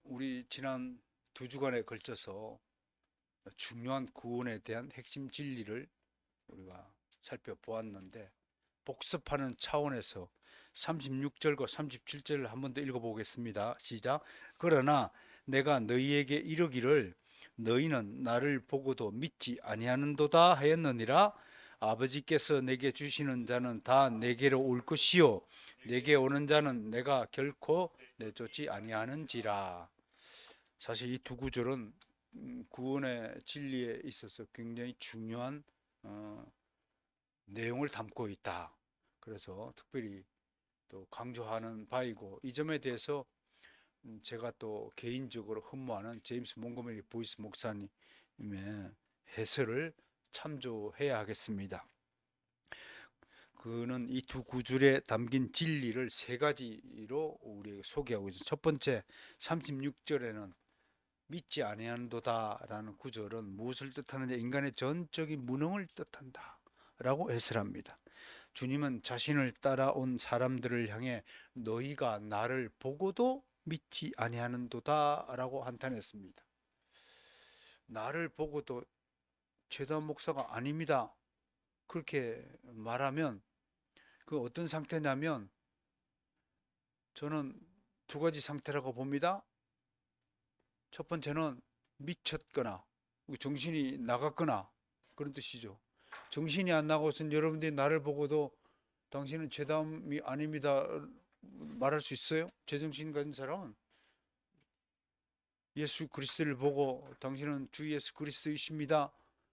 우리 지난 2주간에 걸쳐서 중요한 구원에 대한 핵심 진리를 우리가 살펴보았는데, 복습하는 차원에서 36절과 37절을 한 번 더 읽어보겠습니다. 시작. 그러나 내가 너희에게 이르기를 너희는 나를 보고도 믿지 아니하는도다 하였느니라. 아버지께서 내게 주시는 자는 다 내게로 올 것이요 내게 오는 자는 내가 결코 내쫓지 아니하는지라. 사실 이 두 구절은 구원의 진리에 있어서 굉장히 중요한 어, 내용을 담고 있다. 그래서 특별히 또 강조하는 바이고, 이 점에 대해서 제가 또 개인적으로 흠모하는 제임스 몽고메리 보이스 목사님의 해설을 참조해야 하겠습니다. 그는 이 두 구절에 담긴 진리를 세 가지로 우리에게 소개하고 있습니다. 첫 번째, 36절에는 믿지 아니하는도다라는 구절은 무엇을 뜻하느냐? 인간의 전적인 무능을 뜻한다 라고 해설합니다. 주님은 자신을 따라온 사람들을 향해 너희가 나를 보고도 믿지 아니하는도다 라고 한탄했습니다. 나를 보고도 최다원 목사가 아닙니다 그렇게 말하면 그 어떤 상태냐면, 저는 두 가지 상태라고 봅니다. 첫 번째는 미쳤거나 정신이 나갔거나 그런 뜻이죠. 정신이 안 나고선 여러분들이 나를 보고도 당신은 죄담이 아닙니다 말할 수 있어요? 제정신 가진 사람은 예수 그리스도를 보고 당신은 주 예수 그리스도이십니다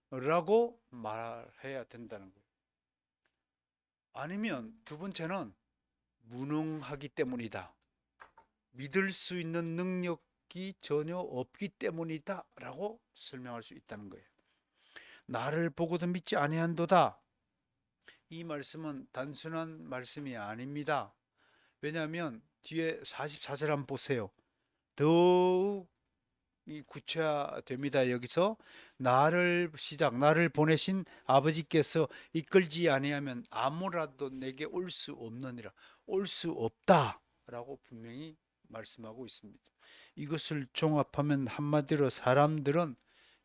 라고 말해야 된다는 거예요. 아니면 두 번째는 무능하기 때문이다, 믿을 수 있는 능력이 전혀 없기 때문이다 라고 설명할 수 있다는 거예요. 나를 보고도 믿지 아니한도다, 이 말씀은 단순한 말씀이 아닙니다. 왜냐하면 뒤에 44절 한번 보세요. 더욱 구체화됩니다. 여기서 나를 보내신 아버지께서 이끌지 아니하면 아무라도 내게 올 수 없느니라. 올 수 없다라고 분명히 말씀하고 있습니다. 이것을 종합하면 한마디로 사람들은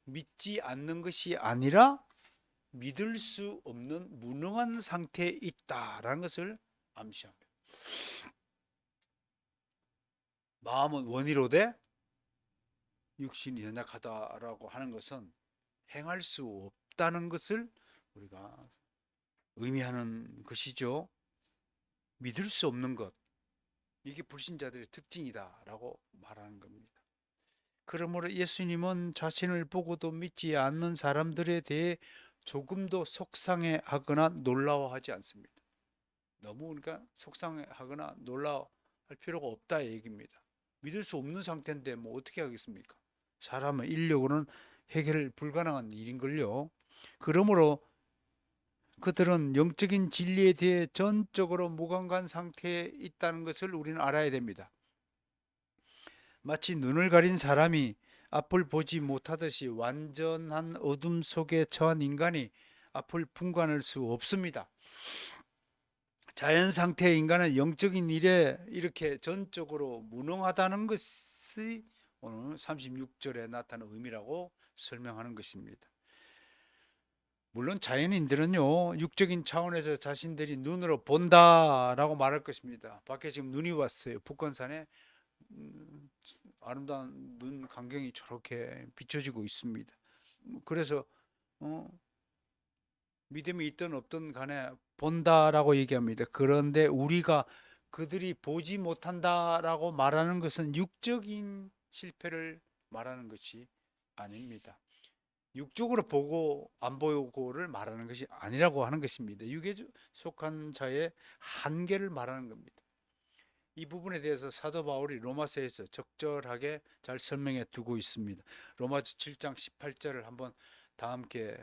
믿지 않는 것이 아니라 믿을 수 없는 무능한 상태에 있다라는 것을 암시합니다. 마음은 원이로되 육신이 연약하다라고 하는 것은 행할 수 없다는 것을 우리가 의미하는 것이죠. 믿을 수 없는 것, 이게 불신자들의 특징이다라고 말하는 겁니다. 그러므로 예수님은 자신을 보고도 믿지 않는 사람들에 대해 조금도 속상해하거나 놀라워하지 않습니다. 너무 그러니까 속상해하거나 놀라워할 필요가 없다 얘기입니다. 믿을 수 없는 상태인데 뭐 어떻게 하겠습니까? 사람은 인력으로는 해결 불가능한 일인걸요. 그러므로 그들은 영적인 진리에 대해 전적으로 무감간 상태에 있다는 것을 우리는 알아야 됩니다. 마치 눈을 가린 사람이 앞을 보지 못하듯이 완전한 어둠 속에 처한 인간이 앞을 분간할 수 없습니다. 자연 상태의 인간은 영적인 일에 이렇게 전적으로 무능하다는 것이 오늘 36절에 나타난 의미라고 설명하는 것입니다. 물론 자연인들은요, 육적인 차원에서 자신들이 눈으로 본다라고 말할 것입니다. 밖에 지금 눈이 왔어요. 북한산에 아름다운 눈 광경이 저렇게 비춰지고 있습니다. 그래서 믿음이 있든 없든 간에 본다라고 얘기합니다. 그런데 우리가 그들이 보지 못한다라고 말하는 것은 육적인 실패를 말하는 것이 아닙니다. 육적으로 보고 안 보고를 말하는 것이 아니라고 하는 것입니다. 육에 속한 자의 한계를 말하는 겁니다. 이 부분에 대해서 사도 바울이 로마서에서 적절하게 잘 설명해 두고 있습니다. 로마서 7장 18절을 한번 다 함께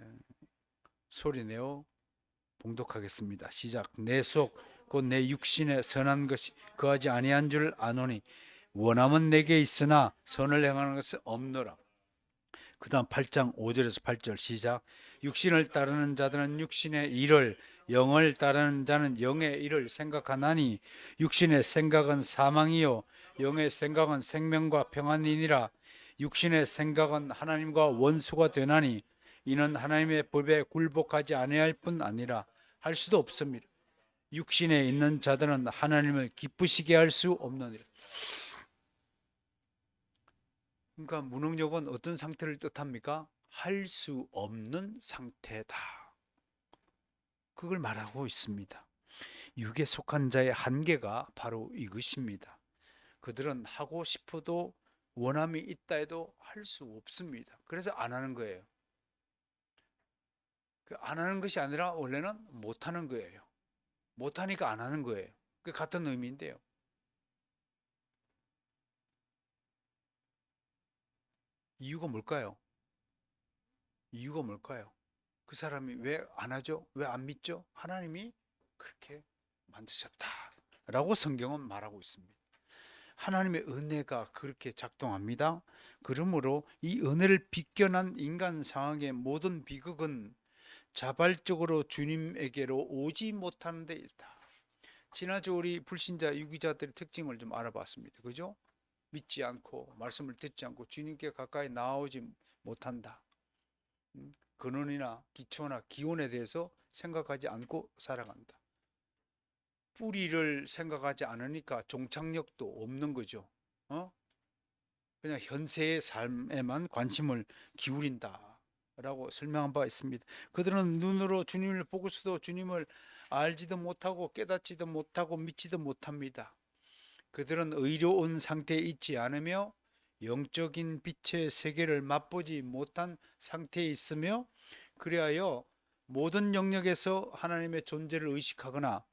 소리내어 봉독하겠습니다. 시작. 내 속 곧 내 육신에 선한 것이 거하지 아니한 줄 아노니 원함은 내게 있으나 선을 행하는 것은 없노라. 그 다음 8장 5절에서 8절 시작. 육신을 따르는 자들은 육신의 일을, 영을 따르는 자는 영의 일을 생각하나니 육신의 생각은 사망이요 영의 생각은 생명과 평안이니라. 육신의 생각은 하나님과 원수가 되나니 이는 하나님의 법에 굴복하지 아니할 뿐 아니라 할 수도 없습니다. 육신에 있는 자들은 하나님을 기쁘시게 할 수 없느니라. 그러니까 무능력은 어떤 상태를 뜻합니까? 할 수 없는 상태다. 그걸 말하고 있습니다. 육에 속한 자의 한계가 바로 이것입니다. 그들은 하고 싶어도 원함이 있다 해도 할 수 없습니다. 그래서 안 하는 거예요. 안 하는 것이 아니라 원래는 못 하는 거예요. 못 하니까 안 하는 거예요. 그 같은 의미인데요. 이유가 뭘까요? 이유가 뭘까요? 그 사람이 왜 안 하죠? 왜 안 믿죠? 하나님이 그렇게 만드셨다라고 성경은 말하고 있습니다. 하나님의 은혜가 그렇게 작동합니다. 그러므로 이 은혜를 비껴난 인간 상황의 모든 비극은 자발적으로 주님에게로 오지 못하는 데 있다. 지난주 우리 불신자 유기자들의 특징을 좀 알아봤습니다. 그죠? 믿지 않고 말씀을 듣지 않고 주님께 가까이 나오지 못한다. 근원이나 기초나 기원에 대해서 생각하지 않고 살아간다. 뿌리를 생각하지 않으니까 종착역도 없는 거죠. 그냥 현세의 삶에만 관심을 기울인다 라고 설명한 바 있습니다. 그들은 눈으로 주님을 보고서도 주님을 알지도 못하고 깨닫지도 못하고 믿지도 못합니다. 그들은 의로운 상태에 있지 않으며 영적인 빛의 세계를 맛보지 못한 상태에 있으며 그리하여 모든 영역에서 하나님의 존재를 의식하거나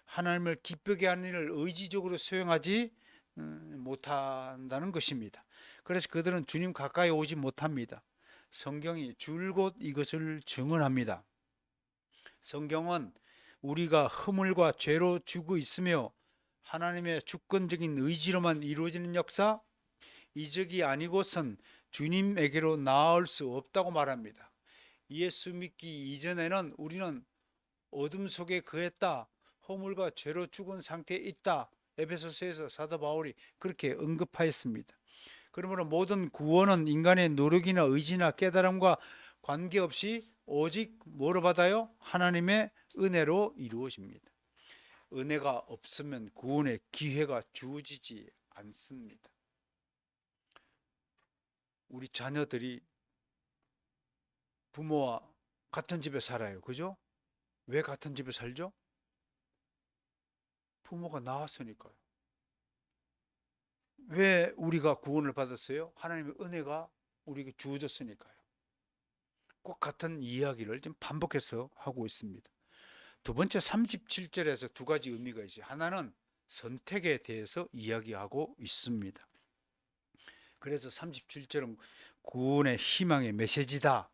하나님을 기쁘게 하는 일을 의지적으로 수행하지 못한다는 것입니다. 그래서 그들은 주님 가까이 오지 못합니다. 성경이 줄곧 이것을 증언합니다. 성경은 우리가 허물과 죄로 죽어 있으며 하나님의 주권적인 의지로만 이루어지는 역사, 이적이 아니고선 주님에게로 나아올 수 없다고 말합니다. 예수 믿기 이전에는 우리는 어둠 속에 거했다, 허물과 죄로 죽은 상태에 있다. 에베소서에서 사도 바울이 그렇게 언급하였습니다. 그러므로 모든 구원은 인간의 노력이나 의지나 깨달음과 관계없이 오직 뭐로 받아요? 하나님의 은혜로 이루어집니다. 은혜가 없으면 구원의 기회가 주어지지 않습니다. 우리 자녀들이 부모와 같은 집에 살아요. 그죠? 왜 같은 집에 살죠? 부모가 낳았으니까요. 왜 우리가 구원을 받았어요? 하나님의 은혜가 우리에게 주어졌으니까요. 꼭 같은 이야기를 지금 반복해서 하고 있습니다. 두 번째 37절에서 두 가지 의미가 있어요. 하나는 선택에 대해서 이야기하고 있습니다. 그래서 37절은 구원의 희망의 메시지다.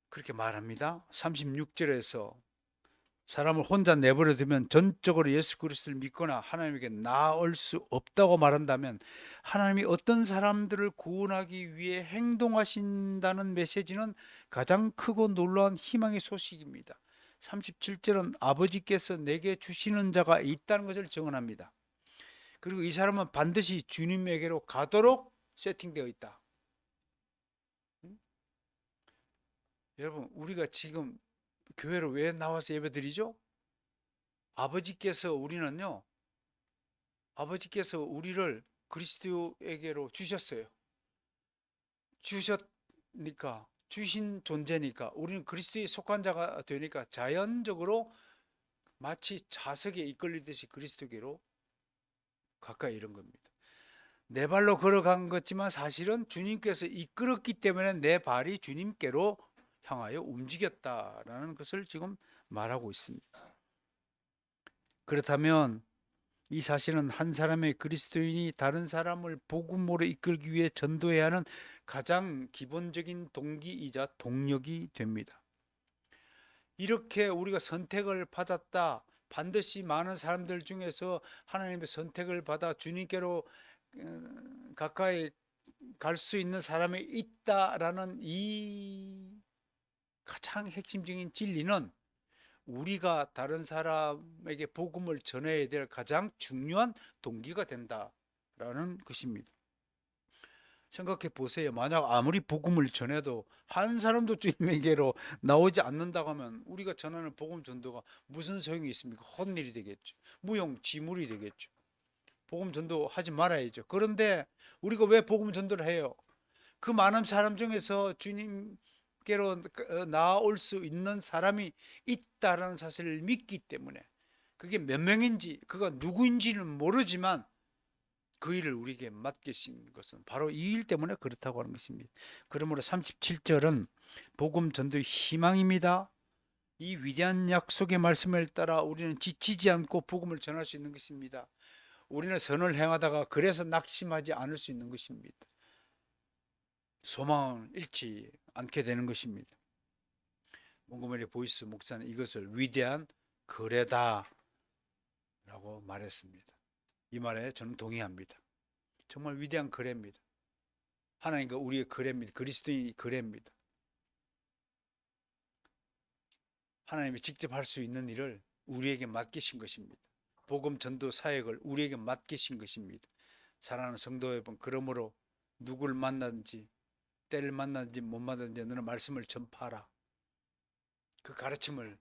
그렇게 말합니다. 36절에서 사람을 혼자 내버려 두면 전적으로 예수 그리스도를 믿거나 하나님에게 나아올 수 없다고 말한다면 하나님이 어떤 사람들을 구원하기 위해 행동하신다는 메시지는 가장 크고 놀라운 희망의 소식입니다. 37절은 아버지께서 내게 주시는 자가 있다는 것을 증언합니다. 그리고 이 사람은 반드시 주님에게로 가도록 세팅되어 있다. 여러분, 우리가 지금 교회로 왜 나와서 예배드리죠? 아버지께서 우리를 그리스도에게로 주셨어요. 주셨으니까, 주신 존재니까 우리는 그리스도에 속한 자가 되니까 자연적으로 마치 자석에 이끌리듯이 그리스도께로 가까이 이른 겁니다. 내 발로 걸어간 것지만 사실은 주님께서 이끌었기 때문에 내 발이 주님께로 향하여 움직였다라는 것을 지금 말하고 있습니다. 그렇다면 이 사실은 한 사람의 그리스도인이 다른 사람을 복음으로 이끌기 위해 전도해야 하는 가장 기본적인 동기이자 동력이 됩니다. 이렇게 우리가 선택을 받았다, 반드시 많은 사람들 중에서 하나님의 선택을 받아 주님께로 가까이 갈 수 있는 사람이 있다라는 이 가장 핵심적인 진리는 우리가 다른 사람에게 복음을 전해야 될 가장 중요한 동기가 된다라는 것입니다. 생각해 보세요. 만약 아무리 복음을 전해도 한 사람도 주님에게로 나오지 않는다고 하면 우리가 전하는 복음 전도가 무슨 소용이 있습니까? 헛일이 되겠죠. 무용지물이 되겠죠. 복음 전도 하지 말아야죠. 그런데 우리가 왜 복음 전도를 해요? 그 많은 사람 중에서 주님께로 나아올 수 있는 사람이 있다는 사실을 믿기 때문에, 그게 몇 명인지 그가 누구인지는 모르지만 그 일을 우리에게 맡기신 것은 바로 이 일 때문에 그렇다고 하는 것입니다. 그러므로 37절은 복음 전도의 희망입니다. 이 위대한 약속의 말씀을 따라 우리는 지치지 않고 복음을 전할 수 있는 것입니다. 우리는 선을 행하다가 그래서 낙심하지 않을 수 있는 것입니다. 소망을 잃지 않게 되는 것입니다. 몽고메리 보이스 목사는 이것을 위대한 거래다 라고 말했습니다. 이 말에 저는 동의합니다. 정말 위대한 거래입니다. 하나님과 우리의 거래입니다. 그리스도인의 거래입니다. 하나님이 직접 할 수 있는 일을 우리에게 맡기신 것입니다. 복음 전도 사역을 우리에게 맡기신 것입니다. 사랑하는 성도 여러분, 그러므로 누구를 만나든지 때를 만나든지 못 만나든지 너는 말씀을 전파하라. 그 가르침을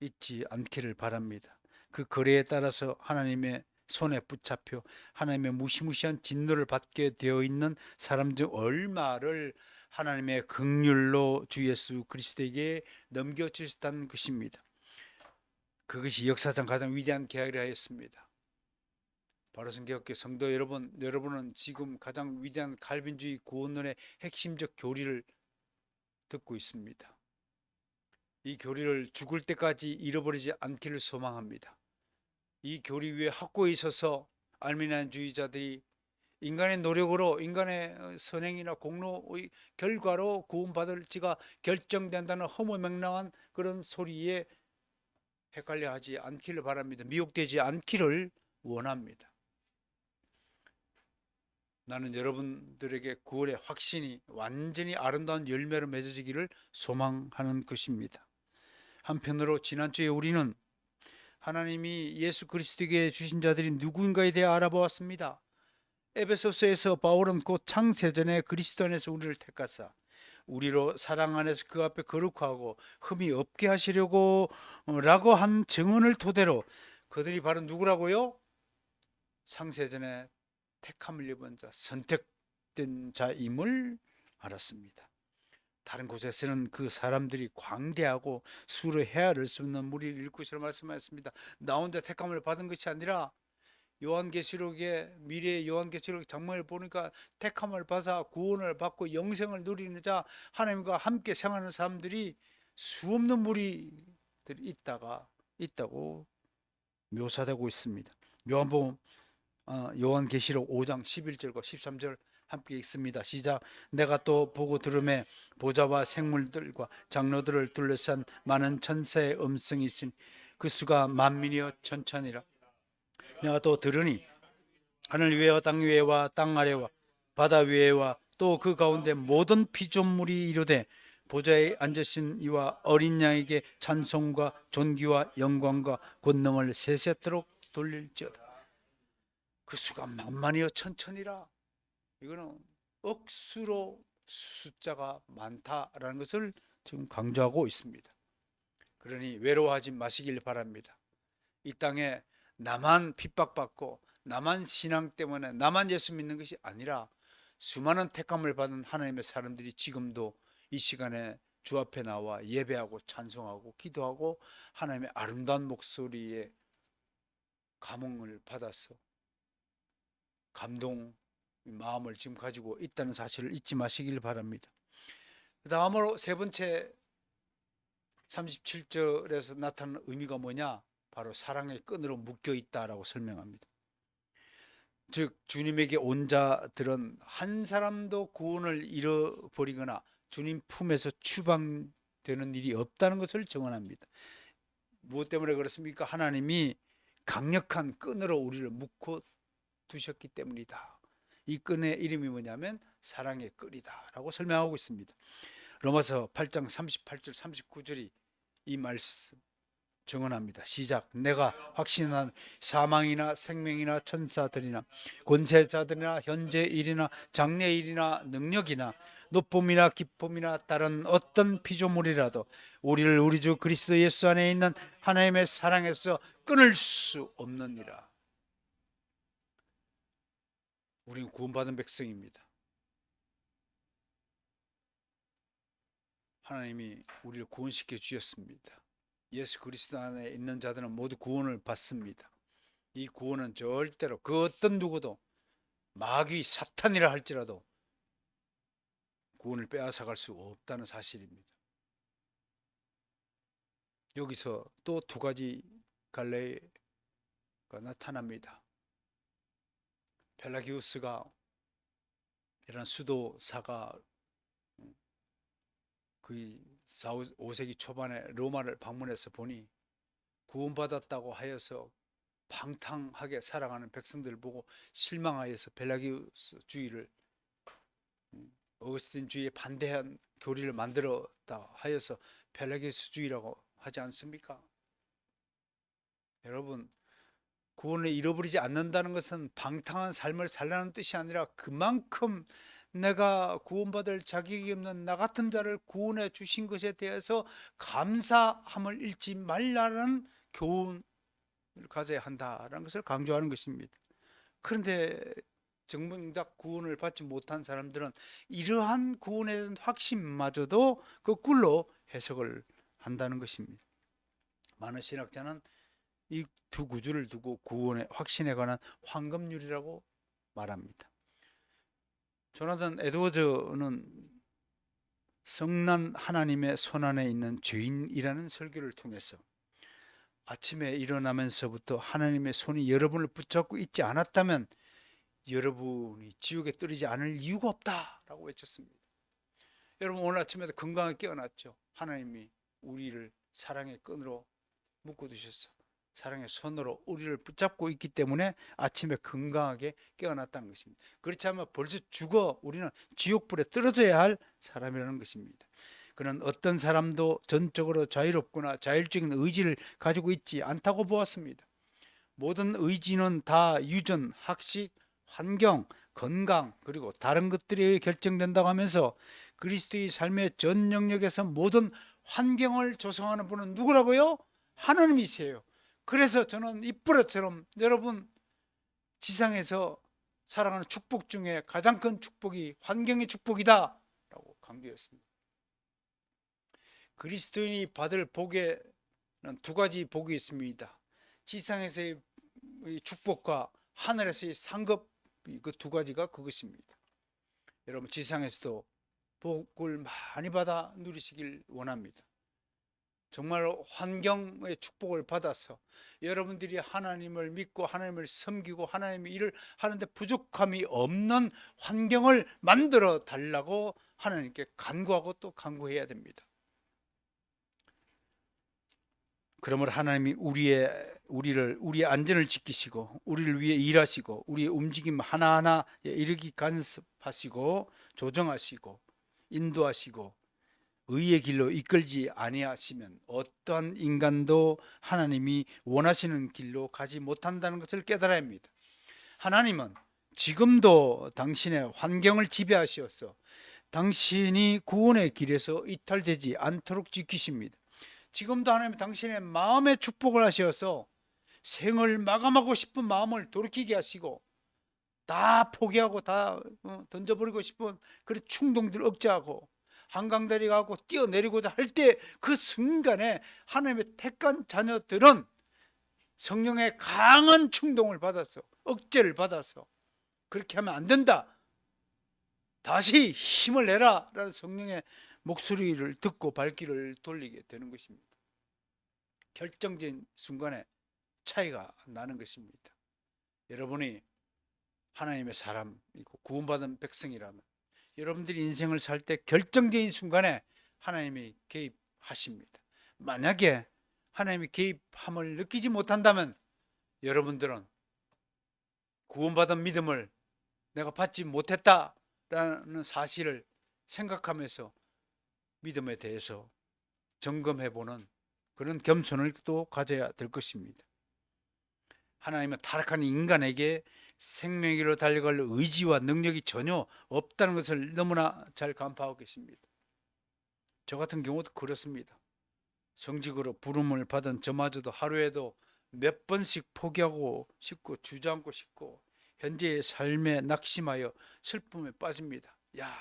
잊지 않기를 바랍니다. 그 거래에 따라서 하나님의 손에 붙잡혀 하나님의 무시무시한 진노를 받게 되어 있는 사람 중 얼마를 하나님의 긍휼로 주 예수 그리스도에게 넘겨주셨다는 것입니다. 그것이 역사상 가장 위대한 계약이라 하였습니다. 바로선교회 성도 여러분, 여러분은 지금 가장 위대한 칼빈주의 구원론의 핵심적 교리를 듣고 있습니다. 이 교리를 죽을 때까지 잃어버리지 않기를 소망합니다. 이 교리 위에 확고히 서서 알미니안주의자들이 인간의 노력으로, 인간의 선행이나 공로의 결과로 구원받을지가 결정된다는 허무맹랑한 그런 소리에 헷갈려 하지 않기를 바랍니다. 미혹되지 않기를 원합니다. 나는 여러분들에게 9월의 확신이 완전히 아름다운 열매로 맺어지기를 소망하는 것입니다. 한편으로 지난주에 우리는 하나님이 예수 그리스도에게 주신 자들이 누구인가에 대해 알아보았습니다. 에베소서에서 바울은 곧 창세전에 그리스도 안에서 우리를 택하사 우리로 사랑 안에서 그 앞에 거룩하고 흠이 없게 하시려고 라고 한 증언을 토대로 그들이 바로 누구라고요? 창세전에 택함을 입은 자, 선택된 자임을 알았습니다. 다른 곳에서는 그 사람들이 광대하고 수로 헤아릴 수 없는 무리를 일구시라 말씀하였습니다. 나 혼자 택함을 받은 것이 아니라 요한계시록의 미래의 요한계시록 장면을 보니까 택함을 받아 구원을 받고 영생을 누리는 자, 하나님과 함께 생활하는 사람들이 수없는 무리들이 있다고 묘사되고 있습니다. 요한계시록 5장 11절과 13절 함께 읽습니다. 시작. 내가 또 보고 들음에 보좌와 생물들과 장로들을 둘러싼 많은 천사의 음성이 있으니 그 수가 만민이여 천천이라. 내가 또 들으니 하늘 위에와 땅 위에와 땅 아래와 바다 위에와 또 그 가운데 모든 피조물이 이르되 보좌에 앉으신 이와 어린 양에게 찬송과 존귀와 영광과 권능을 세세토록 돌릴지어다. 그 수가 만만이여 천천이라. 이거는 억수로 숫자가 많다라는 것을 지금 강조하고 있습니다. 그러니 외로워하지 마시길 바랍니다. 이 땅에 나만 핍박받고 나만 신앙 때문에 나만 예수 믿는 것이 아니라 수많은 택함을 받은 하나님의 사람들이 지금도 이 시간에 주 앞에 나와 예배하고 찬송하고 기도하고 하나님의 아름다운 목소리에 감흥을 받아서 감동 마음을 지금 가지고 있다는 사실을 잊지 마시길 바랍니다. 다음으로 세 번째 37절에서 나타나는 의미가 뭐냐? 바로 사랑의 끈으로 묶여 있다라고 설명합니다. 즉 주님에게 온 자들은 한 사람도 구원을 잃어버리거나 주님 품에서 추방되는 일이 없다는 것을 증언합니다. 무엇 때문에 그렇습니까? 하나님이 강력한 끈으로 우리를 묶어 두셨기 때문이다. 이 끈의 이름이 뭐냐면 사랑의 끈이다 라고 설명하고 있습니다. 로마서 8장 38절 39절이 이 말씀 증언합니다. 시작. 내가 확신한 사망이나 생명이나 천사들이나 권세자들이나 현재 일이나 장래 일이나 능력이나 높음이나 기쁨이나 다른 어떤 피조물이라도 우리를 우리 주 그리스도 예수 안에 있는 하나님의 사랑에서 끊을 수 없느니라. 우리는 구원받은 백성입니다. 하나님이 우리를 구원시켜 주셨습니다. 예수 그리스도 안에 있는 자들은 모두 구원을 받습니다. 이 구원은 절대로 그 어떤 누구도 마귀 사탄이라 할지라도 구원을 빼앗아갈 수 없다는 사실입니다. 여기서 또 두 가지 갈래가 나타납니다. 펠라기우스가 이런 수도사가 그 5세기 초반에 로마를 방문해서 보니 구원받았다고 하여서 방탕하게 살아가는 백성들을 보고 실망하여서 펠라기우스주의를 어거스틴주의에 반대한 교리를 만들었다 하여서 펠라기우스주의라고 하지 않습니까? 여러분, 구원을 잃어버리지 않는다는 것은 방탕한 삶을 살라는 뜻이 아니라 그만큼 내가 구원받을 자격이 없는 나 같은 자를 구원해 주신 것에 대해서 감사함을 잃지 말라는 교훈을 가져야 한다는 것을 강조하는 것입니다. 그런데 정작 구원을 받지 못한 사람들은 이러한 구원에 대한 확신마저도 거꾸로 해석을 한다는 것입니다. 많은 신학자는 이 두 구주를 두고 구원의 확신에 관한 황금률이라고 말합니다. 조나단 에드워즈는 성난 하나님의 손안에 있는 죄인이라는 설교를 통해서 아침에 일어나면서부터 하나님의 손이 여러분을 붙잡고 있지 않았다면 여러분이 지옥에 떨어지지 않을 이유가 없다라고 외쳤습니다. 여러분, 오늘 아침에도 건강하게 깨어났죠? 하나님이 우리를 사랑의 끈으로 묶어두셔서 사랑의 손으로 우리를 붙잡고 있기 때문에 아침에 건강하게 깨어났다는 것입니다. 그렇지 않으면 벌써 죽어 우리는 지옥불에 떨어져야 할 사람이라는 것입니다. 그는 어떤 사람도 전적으로 자유롭거나 자율적인 의지를 가지고 있지 않다고 보았습니다. 모든 의지는 다 유전, 학식, 환경, 건강 그리고 다른 것들에 의해 결정된다고 하면서 그리스도의 삶의 전 영역에서 모든 환경을 조성하는 분은 누구라고요? 하나님이세요. 그래서 저는 이쁘라처럼 여러분 지상에서 살아가는 축복 중에 가장 큰 축복이 환경의 축복이다 라고 강조했습니다. 그리스도인이 받을 복에는 두 가지 복이 있습니다. 지상에서의 축복과 하늘에서의 상급, 그 두 가지가 그것입니다. 여러분 지상에서도 복을 많이 받아 누리시길 원합니다. 정말 환경의 축복을 받아서 여러분들이 하나님을 믿고 하나님을 섬기고 하나님의 일을 하는데 부족함이 없는 환경을 만들어 달라고 하나님께 간구하고 또 간구해야 됩니다. 그러므로 하나님이 우리의 안전을 지키시고 우리를 위해 일하시고 우리의 움직임 하나하나에 이르기 간섭하시고 조정하시고 인도하시고 의의 길로 이끌지 아니하시면 어떠한 인간도 하나님이 원하시는 길로 가지 못한다는 것을 깨달아야 합니다. 하나님은 지금도 당신의 환경을 지배하시어서 당신이 구원의 길에서 이탈되지 않도록 지키십니다. 지금도 하나님은 당신의 마음의 축복을 하셔서 생을 마감하고 싶은 마음을 돌이키게 하시고 다 포기하고 다 던져버리고 싶은 그런 충동들을 억제하고 한강다리 가고 뛰어내리고자 할 때 그 순간에 하나님의 택한 자녀들은 성령의 강한 충동을 받아서 억제를 받아서 그렇게 하면 안 된다, 다시 힘을 내라 라는 성령의 목소리를 듣고 발길을 돌리게 되는 것입니다. 결정적인 순간에 차이가 나는 것입니다. 여러분이 하나님의 사람이고 구원받은 백성이라면 여러분들이 인생을 살 때 결정적인 순간에 하나님이 개입하십니다. 만약에 하나님이 개입함을 느끼지 못한다면 여러분들은 구원받은 믿음을 내가 받지 못했다라는 사실을 생각하면서 믿음에 대해서 점검해보는 그런 겸손을 또 가져야 될 것입니다. 하나님은 타락한 인간에게 생명으로 달려갈 의지와 능력이 전혀 없다는 것을 너무나 잘 간파하고 계십니다. 저 같은 경우도 그렇습니다. 성직으로 부름을 받은 저마저도 하루에도 몇 번씩 포기하고 싶고 주저앉고 싶고 현재의 삶에 낙심하여 슬픔에 빠집니다. 야,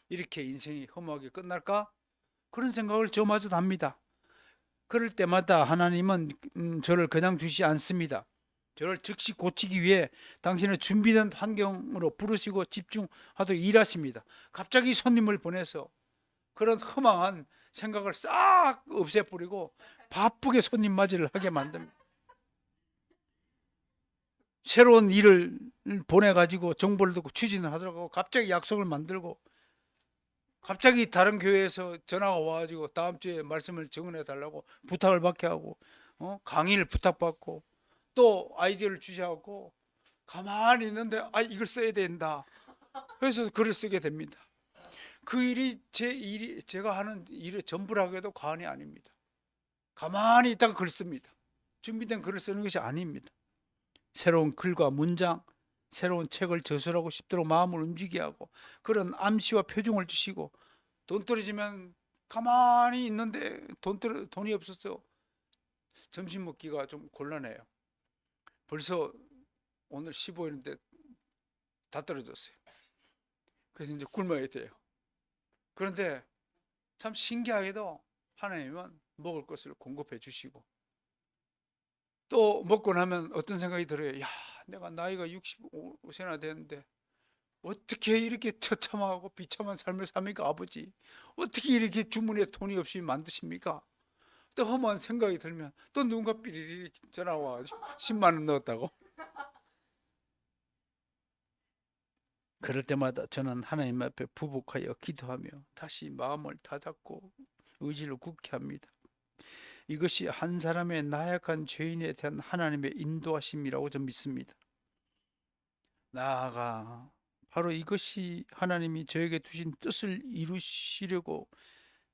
이렇게 인생이 허무하게 끝날까? 그런 생각을 저마저도 합니다. 그럴 때마다 하나님은 저를 그냥 두지 않습니다. 저를 즉시 고치기 위해 당신의 준비된 환경으로 부르시고 집중하도록 일하십니다. 갑자기 손님을 보내서 그런 허망한 생각을 싹 없애버리고 바쁘게 손님 맞이를 하게 만듭니다. 새로운 일을 보내가지고 정보를 듣고 추진을 하더라고. 갑자기 약속을 만들고 갑자기 다른 교회에서 전화가 와가지고 다음 주에 말씀을 정언해 달라고 부탁을 받게 하고 강의를 부탁받고 또 아이디어를 주셔갖고 가만히 있는데 이걸 써야 된다. 그래서 글을 쓰게 됩니다. 그 일이 제가 하는 일의 전부라고 해도 과언이 아닙니다. 가만히 있다가 글 씁니다. 준비된 글을 쓰는 것이 아닙니다. 새로운 글과 문장, 새로운 책을 저술하고 싶도록 마음을 움직이게 하고 그런 암시와 표중을 주시고 돈 떨어지면 가만히 있는데 돈이 없어서 점심 먹기가 좀 곤란해요. 벌써 오늘 15일인데 다 떨어졌어요. 그래서 이제 굶어야 돼요. 그런데 참 신기하게도 하나님은 먹을 것을 공급해 주시고 또 먹고 나면 어떤 생각이 들어요. 야, 내가 나이가 65세나 됐는데 어떻게 이렇게 처참하고 비참한 삶을 삽니까, 아버지? 어떻게 이렇게 주머니에 돈이 없이 만드십니까? 또 험한 생각이 들면 또 누군가 삐리리 전화 와가지고 10만 원 넣었다고. 그럴 때마다 저는 하나님 앞에 부복하여 기도하며 다시 마음을 다잡고 의지를 굳게 합니다. 이것이 한 사람의 나약한 죄인에 대한 하나님의 인도하심이라고 저는 믿습니다. 나아가 바로 이것이 하나님이 저에게 두신 뜻을 이루시려고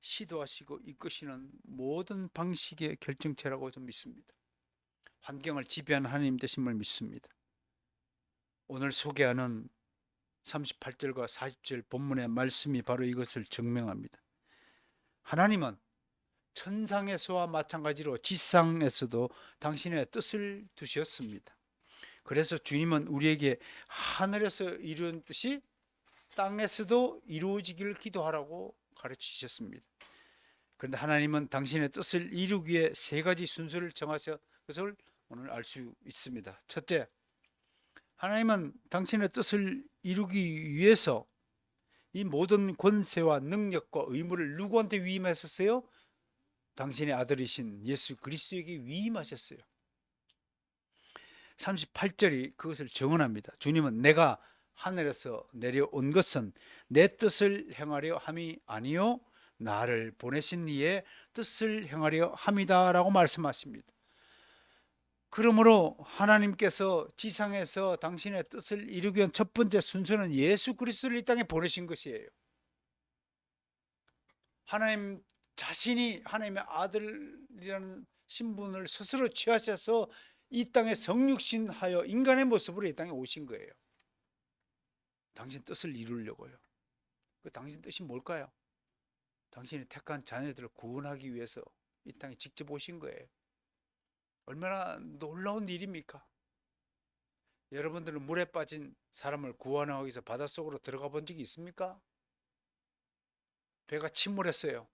시도하시고 이끄시는 모든 방식의 결정체라고 저는 믿습니다. 환경을 지배하는 하나님 되심을 믿습니다. 오늘 소개하는 38절과 40절 본문의 말씀이 바로 이것을 증명합니다. 하나님은 천상에서와 마찬가지로 지상에서도 당신의 뜻을 두셨습니다. 그래서 주님은 우리에게 하늘에서 이루어진 뜻이 땅에서도 이루어지기를 기도하라고 가르치셨습니다. 그런데 하나님은 당신의 뜻을 이루기 위해 세 가지 순서를 정하셔 그것을 오늘 알 수 있습니다. 첫째, 하나님은 당신의 뜻을 이루기 위해서 이 모든 권세와 능력과 의무를 누구한테 위임하셨어요? 당신의 아들이신 예수 그리스도에게 위임하셨어요. 38절이 그것을 증언합니다. 주님은 내가 하늘에서 내려온 것은 내 뜻을 행하려 함이 아니요 나를 보내신 이의 뜻을 행하려 함이다 라고 말씀하십니다. 그러므로 하나님께서 지상에서 당신의 뜻을 이루기 위한 첫 번째 순서는 예수 그리스도를 이 땅에 보내신 것이에요. 하나님 자신이 하나님의 아들이라는 신분을 스스로 취하셔서 이 땅에 성육신하여 인간의 모습으로 이 땅에 오신 거예요. 당신 뜻을 이루려고요. 그 당신 뜻이 뭘까요? 당신이 택한 자녀들을 구원하기 위해서 이 땅에 직접 오신 거예요. 얼마나 놀라운 일입니까? 여러분들은 물에 빠진 사람을 구원하기 위해서 바닷속으로 들어가 본 적이 있습니까? 배가 침몰했어요.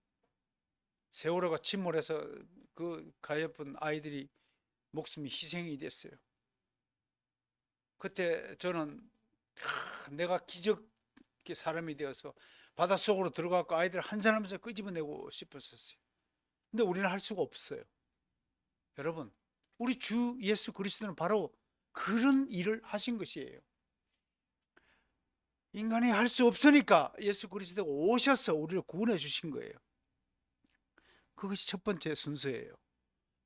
세월호가 침몰해서 그 가엾은 아이들이 목숨이 희생이 됐어요. 그때 저는 내가 기적의 사람이 되어서 바닷속으로 들어가고 아이들 한 사람에서 끄집어내고 싶었었어요. 근데 우리는 할 수가 없어요. 여러분, 우리 주 예수 그리스도는 바로 그런 일을 하신 것이에요. 인간이 할 수 없으니까 예수 그리스도가 오셔서 우리를 구원해 주신 거예요. 그것이 첫 번째 순서예요.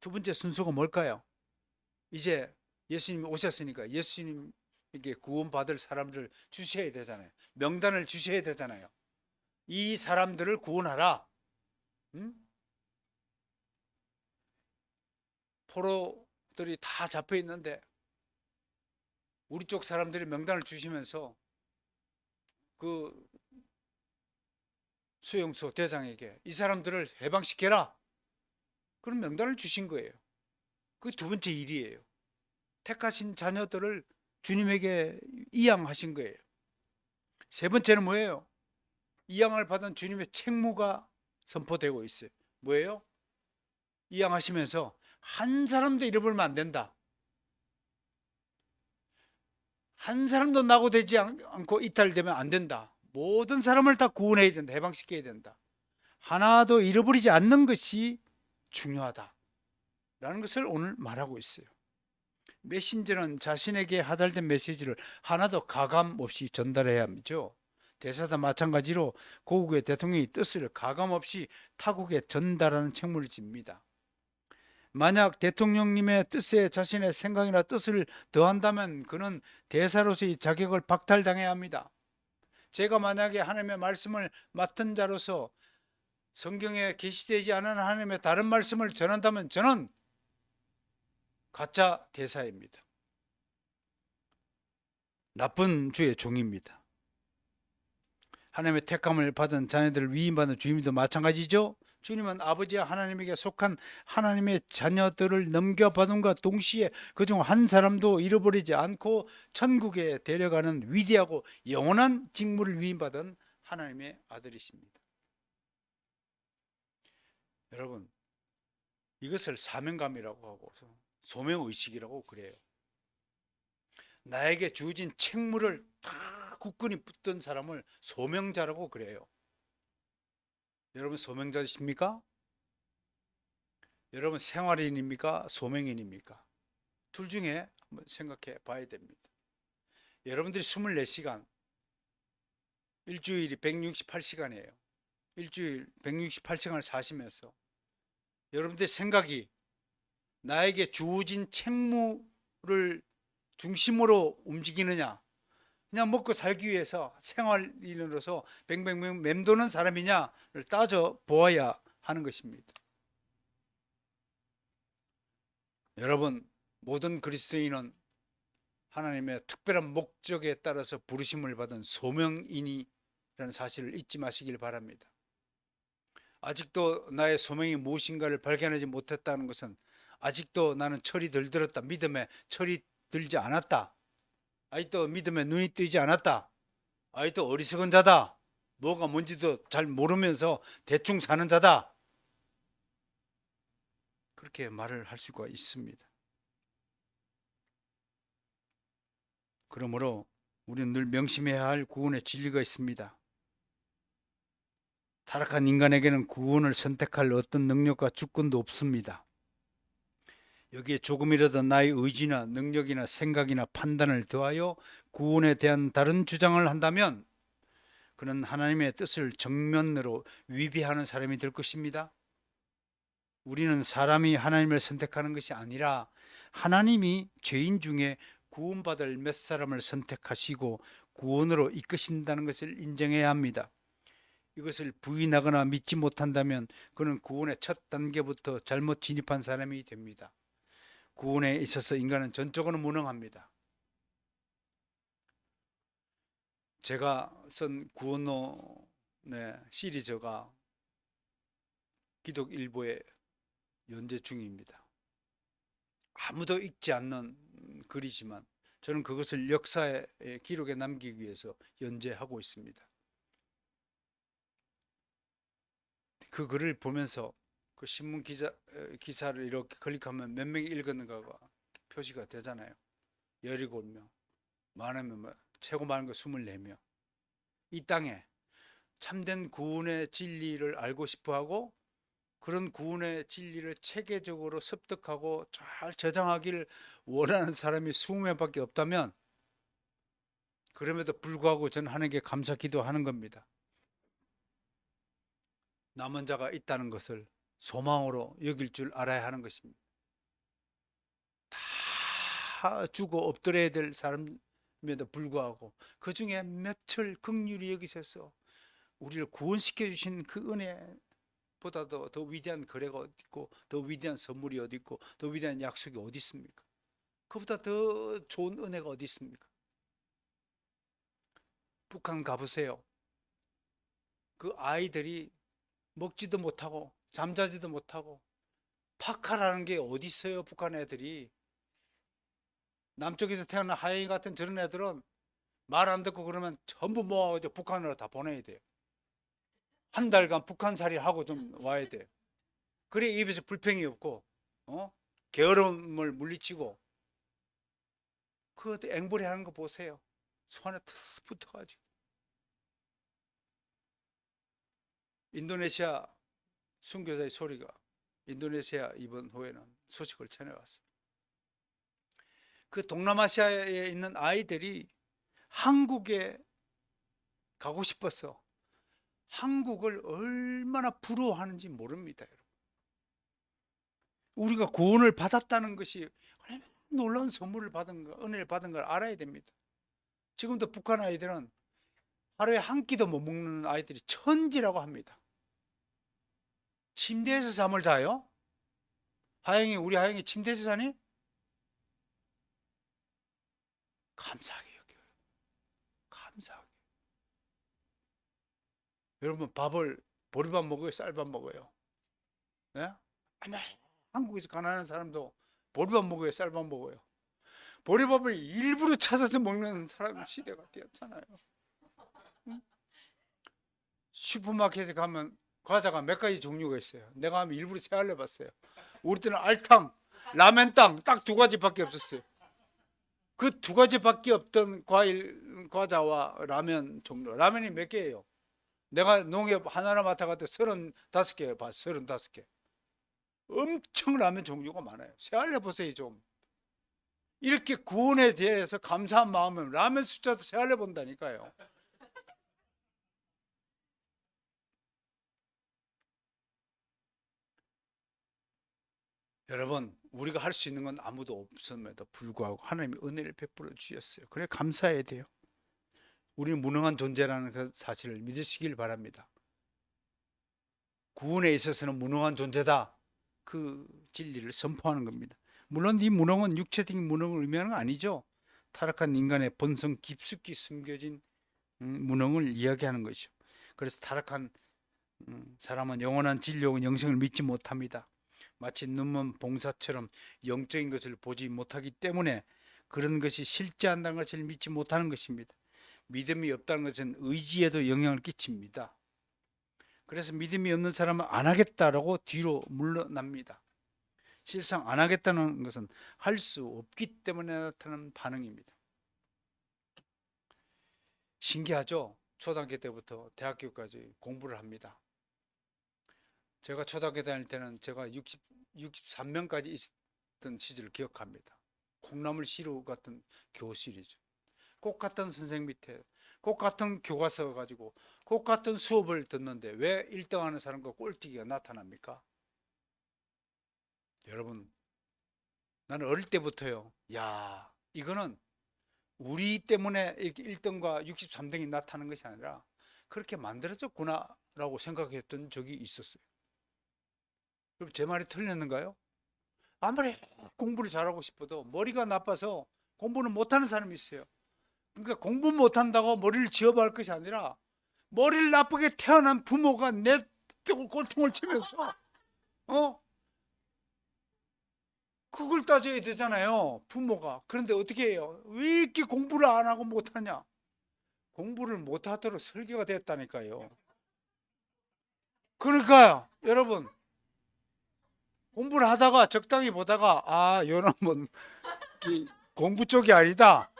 두 번째 순서가 뭘까요? 이제 예수님이 오셨으니까 예수님에게 구원받을 사람들을 주셔야 되잖아요. 명단을 주셔야 되잖아요. 이 사람들을 구원하라. 응? 포로들이 다 잡혀 있는데 우리 쪽 사람들이 명단을 주시면서 그 수용소 대장에게 이 사람들을 해방시켜라, 그런 명단을 주신 거예요. 그 두 번째 일이에요. 택하신 자녀들을 주님에게 이양하신 거예요. 세 번째는 뭐예요? 이양을 받은 주님의 책무가 선포되고 있어요. 뭐예요? 이양하시면서 한 사람도 잃어버리면 안 된다. 한 사람도 낙오되지 않고 이탈되면 안 된다. 모든 사람을 다 구원해야 된다. 해방시켜야 된다. 하나도 잃어버리지 않는 것이 중요하다 라는 것을 오늘 말하고 있어요. 메신저는 자신에게 하달된 메시지를 하나도 가감 없이 전달해야 하죠. 대사도 마찬가지로 고국의 대통령의 뜻을 가감 없이 타국에 전달하는 책무를 집니다. 만약 대통령님의 뜻에 자신의 생각이나 뜻을 더한다면 그는 대사로서의 자격을 박탈당해야 합니다. 제가 만약에 하나님의 말씀을 맡은 자로서 성경에 계시되지 않은 하나님의 다른 말씀을 전한다면 저는 가짜 대사입니다. 나쁜 주의 종입니다. 하나님의 택감을 받은 자녀들을 위임받는 주님도 마찬가지죠. 주님은 아버지와 하나님에게 속한 하나님의 자녀들을 넘겨받음과 동시에 그중 한 사람도 잃어버리지 않고 천국에 데려가는 위대하고 영원한 직무를 위임받은 하나님의 아들이십니다. 여러분, 이것을 사명감이라고 하고 소명의식이라고 그래요. 나에게 주어진 책무를 다 굳건히 붙든 사람을 소명자라고 그래요. 여러분 소명자이십니까? 여러분 생활인입니까? 소명인입니까? 둘 중에 한번 생각해 봐야 됩니다. 여러분들이 24시간, 일주일이 168시간이에요. 일주일 168시간을 사시면서 여러분들의 생각이 나에게 주어진 책무를 중심으로 움직이느냐, 그냥 먹고 살기 위해서 생활인으로서 뱅뱅뱅 맴도는 사람이냐를 따져 보아야 하는 것입니다. 여러분, 모든 그리스도인은 하나님의 특별한 목적에 따라서 부르심을 받은 소명인이라는 사실을 잊지 마시길 바랍니다. 아직도 나의 소명이 무엇인가를 발견하지 못했다는 것은 아직도 나는 철이 덜 들었다, 믿음에 철이 들지 않았다, 아직도 믿음에 눈이 뜨지 않았다, 아직도 어리석은 자다, 뭐가 뭔지도 잘 모르면서 대충 사는 자다, 그렇게 말을 할 수가 있습니다. 그러므로 우리는 늘 명심해야 할 구원의 진리가 있습니다. 타락한 인간에게는 구원을 선택할 어떤 능력과 주권도 없습니다. 여기에 조금이라도 나의 의지나 능력이나 생각이나 판단을 더하여 구원에 대한 다른 주장을 한다면 그는 하나님의 뜻을 정면으로 위배하는 사람이 될 것입니다. 우리는 사람이 하나님을 선택하는 것이 아니라 하나님이 죄인 중에 구원받을 몇 사람을 선택하시고 구원으로 이끄신다는 것을 인정해야 합니다. 이것을 부인하거나 믿지 못한다면 그는 구원의 첫 단계부터 잘못 진입한 사람이 됩니다. 구원에 있어서 인간은 전적으로 무능합니다. 제가 쓴 구원론의 시리즈가 기독일보에 연재 중입니다. 아무도 읽지 않는 글이지만 저는 그것을 역사의 기록에 남기기 위해서 연재하고 있습니다. 그 글을 보면서 그 신문 기사를 이렇게 클릭하면 몇 명이 읽었는가가 표시가 되잖아요. 17명, 많으면 최고 많은 거 24명. 이 땅에 참된 구원의 진리를 알고 싶어하고 그런 구원의 진리를 체계적으로 습득하고 잘 저장하기를 원하는 사람이 20명밖에 없다면 그럼에도 불구하고 저는 하나님께 감사 기도하는 겁니다. 남은 자가 있다는 것을 소망으로 여길 줄 알아야 하는 것입니다. 다 죽어 엎드려야 될 사람임에도 불구하고 그 중에 몇을 긍휼히 여기셔서 우리를 구원시켜 주신 그 은혜, 보다 더 위대한 거래가 어디 있고, 더 위대한 선물이 어디 있고, 더 위대한 약속이 어디 있습니까? 그보다 더 좋은 은혜가 어디 있습니까? 북한 가보세요. 그 아이들이 먹지도 못하고 잠자지도 못하고 파카라는 게 어디 있어요? 북한 애들이. 남쪽에서 태어난 하이이 같은 저런 애들은 말 안 듣고 그러면 전부 모아가지고 북한으로 다 보내야 돼요. 한 달간 북한살이 하고 좀 와야 돼요. 그래 입에서 불평이 없고, 어? 게으름을 물리치고. 그 앵벌이 하는 거 보세요. 손에 탁 붙어가지고. 인도네시아 순교자의 소리가 인도네시아 이번 후에는 소식을 전해왔어요. 그 동남아시아에 있는 아이들이 한국에 가고 싶어서 한국을 얼마나 부러워하는지 모릅니다. 여러분. 우리가 구원을 받았다는 것이 얼마나 놀라운 선물을 받은 거, 은혜를 받은 걸 알아야 됩니다. 지금도 북한 아이들은 하루에 한 끼도 못 먹는 아이들이 천지라고 합니다. 침대에서 잠을 자요? 하영이, 우리 하영이 침대에서 자니? 감사하게 여겨요. 감사하게. 여러분 밥을 보리밥 먹어요? 쌀밥 먹어요? 예? 아마 한국에서 가난한 사람도 보리밥 먹어요? 쌀밥 먹어요? 보리밥을 일부러 찾아서 먹는 사람 시대가 되었잖아요. 응? 슈퍼마켓에 가면 과자가 몇 가지 종류가 있어요. 내가 하면 일부러 세알려 봤어요. 우리 때는 알탕, 라멘땅 딱 두 가지밖에 없었어요. 그 두 가지밖에 없던 과자와 라면 종류. 라면이 몇 개예요? 내가 농협 하나하나 맡아가도 35개 봐, 35개. 엄청 라면 종류가 많아요. 세알려 보세요, 좀. 이렇게 구원에 대해서 감사한 마음은 라면 숫자도 세알려 본다니까요. 여러분, 우리가 할 수 있는 건 아무도 없음에도 불구하고 하나님이 은혜를 베풀어 주셨어요. 그래 감사해야 돼요. 우리는 무능한 존재라는 그 사실을 믿으시길 바랍니다. 구원에 있어서는 무능한 존재다. 그 진리를 선포하는 겁니다. 물론 이 무능은 육체적인 무능을 의미하는 건 아니죠. 타락한 인간의 본성 깊숙이 숨겨진 무능을 이야기하는 것이죠. 그래서 타락한 사람은 영원한 진리와 영생을 믿지 못합니다. 마치 눈먼 봉사처럼 영적인 것을 보지 못하기 때문에 그런 것이 실제한다는 것을 믿지 못하는 것입니다. 믿음이 없다는 것은 의지에도 영향을 끼칩니다. 그래서 믿음이 없는 사람은 안 하겠다라고 뒤로 물러납니다. 실상 안 하겠다는 것은 할 수 없기 때문에 나타나는 반응입니다. 신기하죠? 초등학교 때부터 대학교까지 공부를 합니다. 제가 초등학교 다닐 때는 제가 63명까지 있었던 시절을 기억합니다. 콩나물 시루 같은 교실이죠. 꼭 같은 선생 밑에 꼭 같은 교과서 가지고 꼭 같은 수업을 듣는데 왜 1등하는 사람과 꼴찌가 나타납니까? 여러분, 나는 어릴 때부터요. 야, 이거는 우리 때문에 이렇게 1등과 63등이 나타나는 것이 아니라 그렇게 만들어졌구나라고 생각했던 적이 있었어요. 그럼 제 말이 틀렸는가요? 아무리 공부를 잘하고 싶어도 머리가 나빠서 공부는 못하는 사람이 있어요. 그러니까 공부 못한다고 머리를 지어버릴 것이 아니라 머리를 나쁘게 태어난 부모가 내 꼴통을 치면서 그걸 따져야 되잖아요. 부모가. 그런데 어떻게 해요? 왜 이렇게 공부를 안 하고 못하냐? 공부를 못하도록 설계가 됐다니까요. 그러니까요, 여러분. 공부를 하다가 적당히 보다가 요놈은 공부 쪽이 아니다.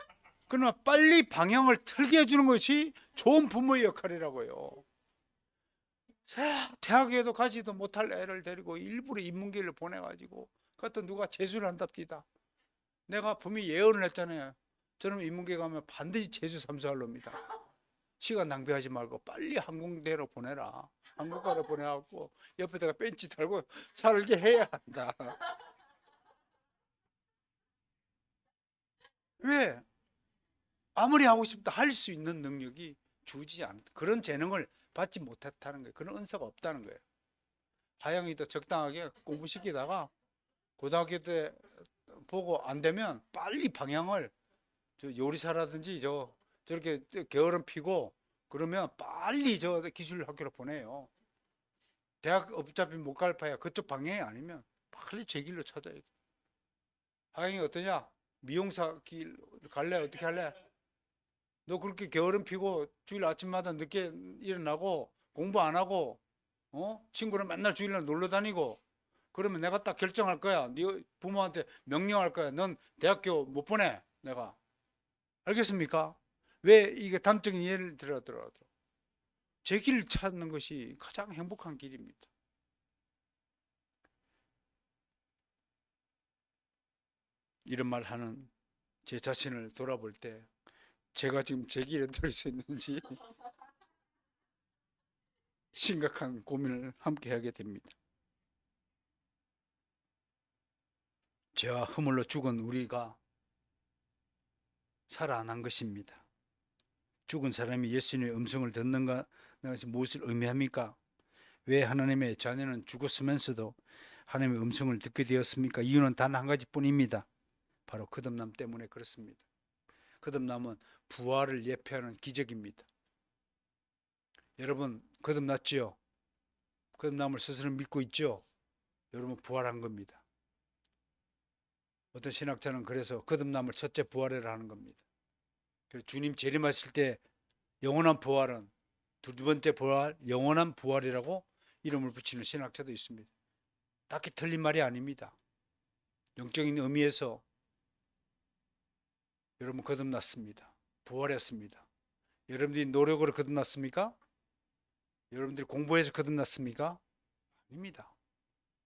그러면 빨리 방향을 틀게 해주는 것이 좋은 부모의 역할이라고요. 대학에도 가지도 못할 애를 데리고 일부러 인문계를 보내가지고 그것도 누가 재수를 한답니다. 내가 분명히 예언을 했잖아요. 저는 인문계 가면 반드시 재수 삼수할 놈이다. 시간 낭비하지 말고 빨리 항공대로 보내라. 항공과로 보내갖고 옆에다가 벤치 달고 살게 해야 한다. 왜? 아무리 하고 싶다 할 수 있는 능력이 주지 않다. 그런 재능을 받지 못했다는 거예요. 그런 은사가 없다는 거예요. 하영이도 적당하게 공부시키다가 고등학교 때 보고 안 되면 빨리 방향을 저 요리사라든지 저렇게 게으름 피고 그러면 빨리 저 기술 학교로 보내요. 대학 어차피 못 갈 파야 그쪽 방향이 아니면 빨리 제 길로 찾아야 돼. 하영이 어떠냐? 미용사 길 갈래? 어떻게 할래? 너 그렇게 게으름 피고 주일 아침마다 늦게 일어나고 공부 안 하고 친구랑 맨날 주일날 놀러 다니고 그러면 내가 딱 결정할 거야. 네 부모한테 명령할 거야. 넌 대학교 못 보내. 내가. 알겠습니까? 왜 이게 단적인 예를 들어더라도 제 길을 찾는 것이 가장 행복한 길입니다. 이런 말 하는 제 자신을 돌아볼 때 제가 지금 제 길에 들 수 있는지 심각한 고민을 함께 하게 됩니다. 죄와 허물로 죽은 우리가 살아난 것입니다. 죽은 사람이 예수님의 음성을 듣는가 것이 무엇을 의미합니까? 왜 하나님의 자녀는 죽었으면서도 하나님의 음성을 듣게 되었습니까? 이유는 단 한 가지뿐입니다. 바로 거듭남 때문에 그렇습니다. 거듭남은 부활을 예표하는 기적입니다. 여러분 거듭났지요? 거듭남을 스스로 믿고 있죠? 여러분 부활한 겁니다. 어떤 신학자는 그래서 거듭남을 첫째 부활이라 하는 겁니다. 그래서 주님 재림하실 때 영원한 부활은 두 번째 부활, 영원한 부활이라고 이름을 붙이는 신학자도 있습니다. 딱히 틀린 말이 아닙니다. 영적인 의미에서 여러분 거듭났습니다. 부활했습니다. 여러분들이 노력으로 거듭났습니까? 여러분들이 공부해서 거듭났습니까? 아닙니다.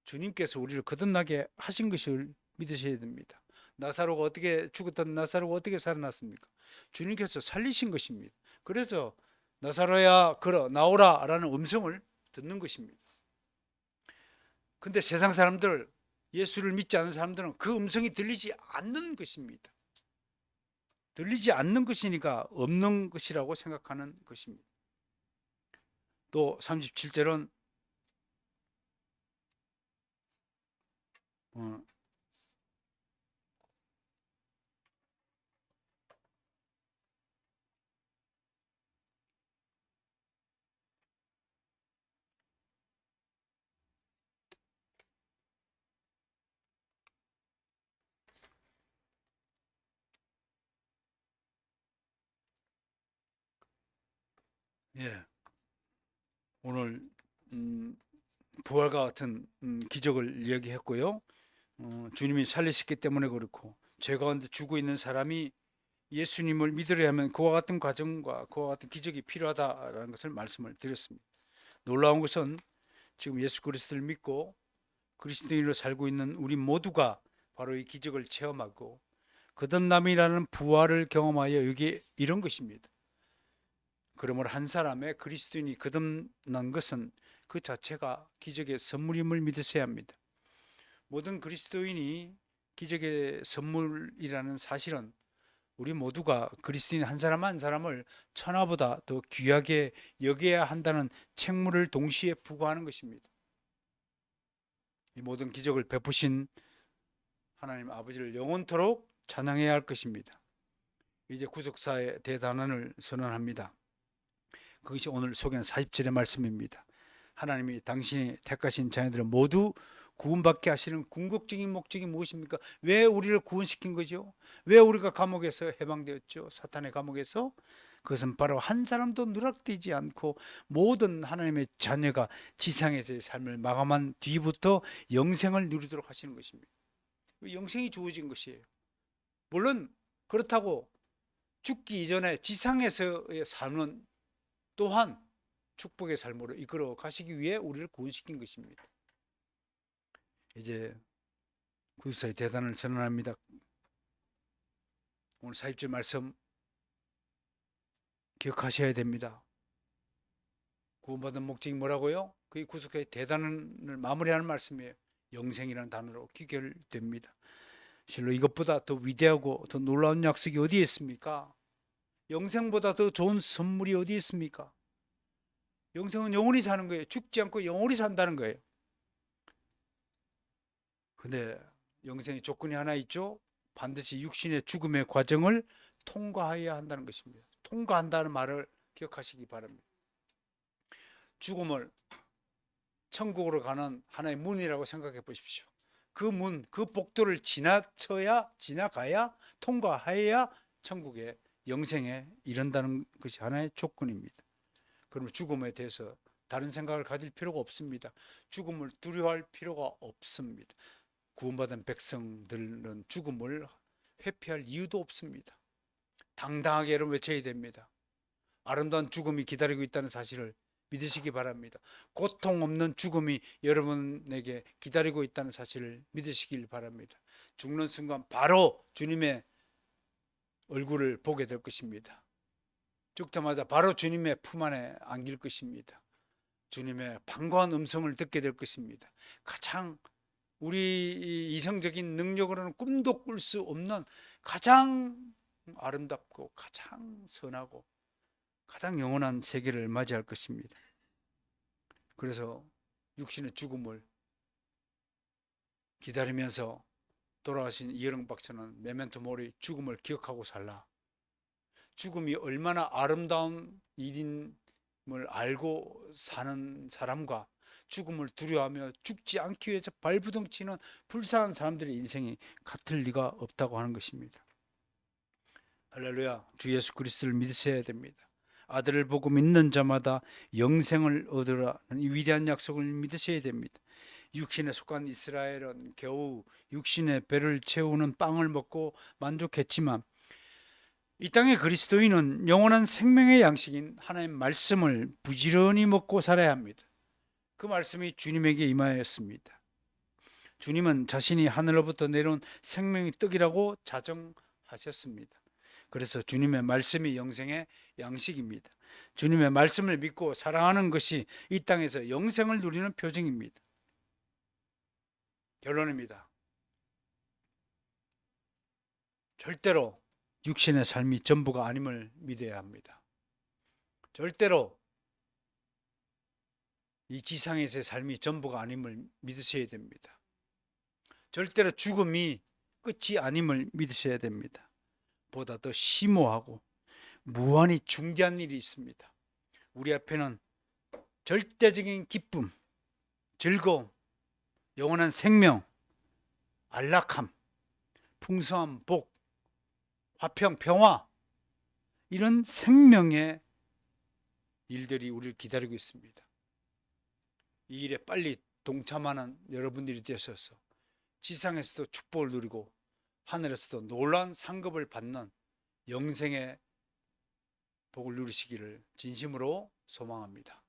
주님께서 우리를 거듭나게 하신 것을 믿으셔야 됩니다. 나사로가 어떻게 죽었던 나사로가 어떻게 살아났습니까? 주님께서 살리신 것입니다. 그래서 나사로야 걸어 나오라 라는 음성을 듣는 것입니다. 근데 세상 사람들 예수를 믿지 않는 사람들은 그 음성이 들리지 않는 것입니다. 들리지 않는 것이니까 없는 것이라고 생각하는 것입니다. 또 37절은 예, 오늘 부활과 같은 기적을 이야기했고요. 주님이 살리셨기 때문에 그렇고 죄 가운데 죽어 있는 사람이 예수님을 믿으려 하면 그와 같은 과정과 그와 같은 기적이 필요하다라는 것을 말씀을 드렸습니다. 놀라운 것은 지금 예수 그리스도를 믿고 그리스도인으로 살고 있는 우리 모두가 바로 이 기적을 체험하고 거듭남이라는 부활을 경험하여 여기 이런 것입니다. 그러므로 한 사람의 그리스도인이 거듭난 것은 그 자체가 기적의 선물임을 믿으셔야 합니다. 모든 그리스도인이 기적의 선물이라는 사실은 우리 모두가 그리스도인 한 사람 한 사람을 천하보다 더 귀하게 여겨야 한다는 책무를 동시에 부과하는 것입니다. 이 모든 기적을 베푸신 하나님 아버지를 영원토록 찬양해야 할 것입니다. 이제 구속사의 대단원을 선언합니다. 그것이 오늘 소개한 40절의 말씀입니다. 하나님이 당신이 택하신 자녀들을 모두 구원받게 하시는 궁극적인 목적이 무엇입니까? 왜 우리를 구원시킨 거죠? 왜 우리가 감옥에서 해방되었죠? 사탄의 감옥에서? 그것은 바로 한 사람도 누락되지 않고 모든 하나님의 자녀가 지상에서의 삶을 마감한 뒤부터 영생을 누리도록 하시는 것입니다. 영생이 주어진 것이에요. 물론 그렇다고 죽기 이전에 지상에서의 삶은 또한 축복의 삶으로 이끌어 가시기 위해 우리를 구원시킨 것입니다. 이제 구속사의 대단을 선언합니다. 오늘 40절 말씀 기억하셔야 됩니다. 구원받은 목적이 뭐라고요? 그게 구속사의 대단을 마무리하는 말씀이에요. 영생이라는 단어로 귀결됩니다. 실로 이것보다 더 위대하고 더 놀라운 약속이 어디에 있습니까? 영생보다 더 좋은 선물이 어디에 있습니까? 영생은 영원히 사는 거예요. 죽지 않고 영원히 산다는 거예요. 근데 영생의 조건이 하나 있죠. 반드시 육신의 죽음의 과정을 통과해야 한다는 것입니다. 통과한다는 말을 기억하시기 바랍니다. 죽음을 천국으로 가는 하나의 문이라고 생각해 보십시오. 그 문, 그 복도를 지나가야, 통과해야 천국에, 영생에 이른다는 것이 하나의 조건입니다. 그러면 죽음에 대해서 다른 생각을 가질 필요가 없습니다. 죽음을 두려워할 필요가 없습니다. 구원받은 백성들은 죽음을 회피할 이유도 없습니다. 당당하게 여러분 외쳐야 됩니다. 아름다운 죽음이 기다리고 있다는 사실을 믿으시기 바랍니다. 고통 없는 죽음이 여러분에게 기다리고 있다는 사실을 믿으시길 바랍니다. 죽는 순간 바로 주님의 얼굴을 보게 될 것입니다. 죽자마자 바로 주님의 품 안에 안길 것입니다. 주님의 반가운 음성을 듣게 될 것입니다. 가장 우리 이성적인 능력으로는 꿈도 꿀 수 없는 가장 아름답고 가장 선하고 가장 영원한 세계를 맞이할 것입니다. 그래서 육신의 죽음을 기다리면서 돌아가신 이어령 박사는 메멘토 모리, 죽음을 기억하고 살라. 죽음이 얼마나 아름다운 일임을 알고 사는 사람과 죽음을 두려워하며 죽지 않기 위해서 발부둥치는 불쌍한 사람들의 인생이 같을 리가 없다고 하는 것입니다. 할렐루야. 주 예수 그리스도를 믿으셔야 됩니다. 아들을 보고 믿는 자마다 영생을 얻으라는 이 위대한 약속을 믿으셔야 됩니다. 육신에 속한 이스라엘은 겨우 육신의 배를 채우는 빵을 먹고 만족했지만 이 땅의 그리스도인은 영원한 생명의 양식인 하나님의 말씀을 부지런히 먹고 살아야 합니다. 그 말씀이 주님에게 임하였습니다. 주님은 자신이 하늘로부터 내려온 생명의 떡이라고 자정하셨습니다. 그래서 주님의 말씀이 영생의 양식입니다. 주님의 말씀을 믿고 사랑하는 것이 이 땅에서 영생을 누리는 표징입니다. 결론입니다. 절대로 육신의 삶이 전부가 아님을 믿어야 합니다. 절대로 이 지상에서의 삶이 전부가 아님을 믿으셔야 됩니다. 절대로 죽음이 끝이 아님을 믿으셔야 됩니다. 보다 더 심오하고 무한히 중대한 일이 있습니다. 우리 앞에는 절대적인 기쁨, 즐거움, 영원한 생명, 안락함, 풍성한 복, 화평, 평화, 이런 생명의 일들이 우리를 기다리고 있습니다. 이 일에 빨리 동참하는 여러분들이 되셔서 지상에서도 축복을 누리고 하늘에서도 놀라운 상급을 받는 영생의 복을 누리시기를 진심으로 소망합니다.